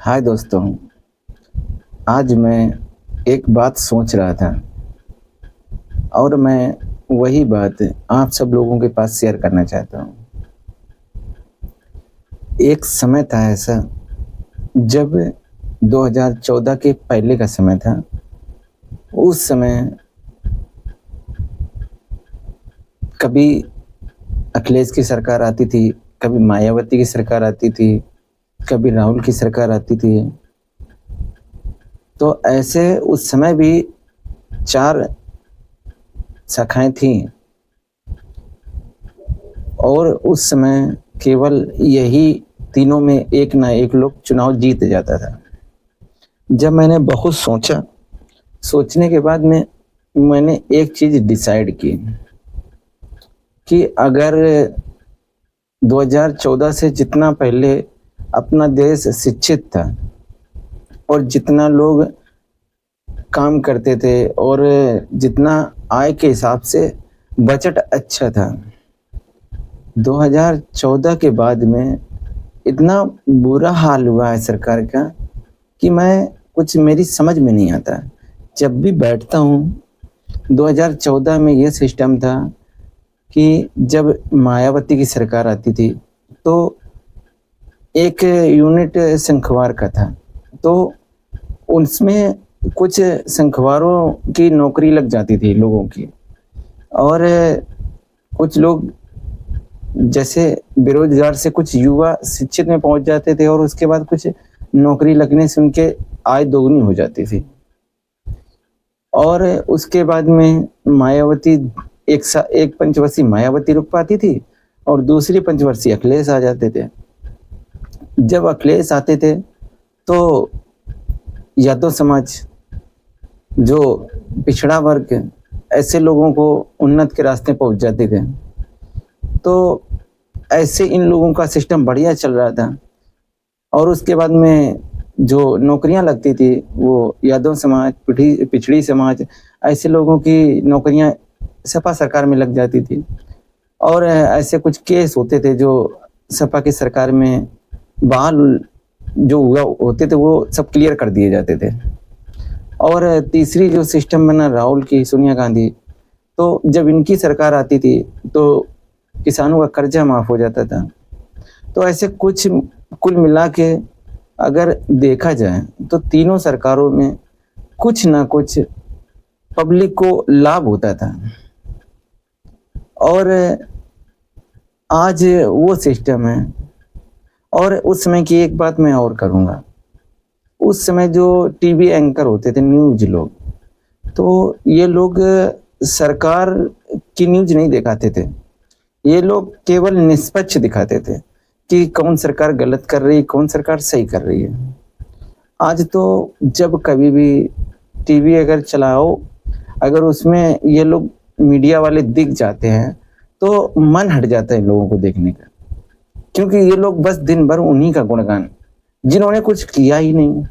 हाय दोस्तों। आज मैं एक बात सोच रहा था और मैं वही बात आप सब लोगों के पास शेयर करना चाहता हूँ। एक समय था ऐसा जब 2014 के पहले का समय था। उस समय कभी अखिलेश की सरकार आती थी, कभी मायावती की सरकार आती थी, कभी राहुल की सरकार आती थी। तो ऐसे उस समय भी 4 शाखाएँ थीं और उस समय केवल यही तीनों में एक ना एक लोग चुनाव जीत जाता था। जब मैंने बहुत सोचा, सोचने के बाद मैंने एक चीज़ डिसाइड की कि अगर 2014 से जितना पहले अपना देश शिक्षित था और जितना लोग काम करते थे और जितना आय के हिसाब से बजट अच्छा था, 2014 के बाद में इतना बुरा हाल हुआ है सरकार का कि मेरी समझ में नहीं आता। जब भी बैठता हूँ, 2014 में ये सिस्टम था कि जब मायावती की सरकार आती थी तो एक यूनिट शंखवार का था, तो उसमें कुछ शंखवारों की नौकरी लग जाती थी लोगों की और कुछ लोग जैसे बेरोजगार से कुछ युवा शिक्षित में पहुंच जाते थे और उसके बाद कुछ नौकरी लगने से उनके आय दोगुनी हो जाती थी। और उसके बाद में मायावती एक पंचवर्षीय मायावती रुक पाती थी और दूसरी पंचवर्षीय अखिलेश आ जाते थे। जब अखिलेश आते थे तो यादव समाज, जो पिछड़ा वर्ग, ऐसे लोगों को उन्नत के रास्ते पहुंच जाते थे। तो ऐसे इन लोगों का सिस्टम बढ़िया चल रहा था और उसके बाद में जो नौकरियां लगती थी वो यादव समाज, पिछड़ी समाज, ऐसे लोगों की नौकरियां सपा सरकार में लग जाती थी और ऐसे कुछ केस होते थे जो सपा की सरकार में बहाल जो हुआ होते थे वो सब क्लियर कर दिए जाते थे। और तीसरी जो सिस्टम बना राहुल की, सोनिया गांधी, तो जब इनकी सरकार आती थी तो किसानों का कर्जा माफ हो जाता था। तो ऐसे कुछ कुल मिला के अगर देखा जाए तो तीनों सरकारों में कुछ ना कुछ पब्लिक को लाभ होता था। और आज वो सिस्टम है। और उस समय की एक बात मैं और करूँगा, उस समय जो टीवी एंकर होते थे, न्यूज लोग, तो ये लोग सरकार की न्यूज नहीं दिखाते थे। ये लोग केवल निष्पक्ष दिखाते थे कि कौन सरकार गलत कर रही है, कौन सरकार सही कर रही है। आज तो जब कभी भी टीवी अगर चलाओ, अगर उसमें ये लोग मीडिया वाले दिख जाते हैं तो मन हट जाता है इन लोगों को देखने का, क्योंकि ये लोग बस दिन भर उन्हीं का गुणगान, जिन्होंने कुछ किया ही नहीं।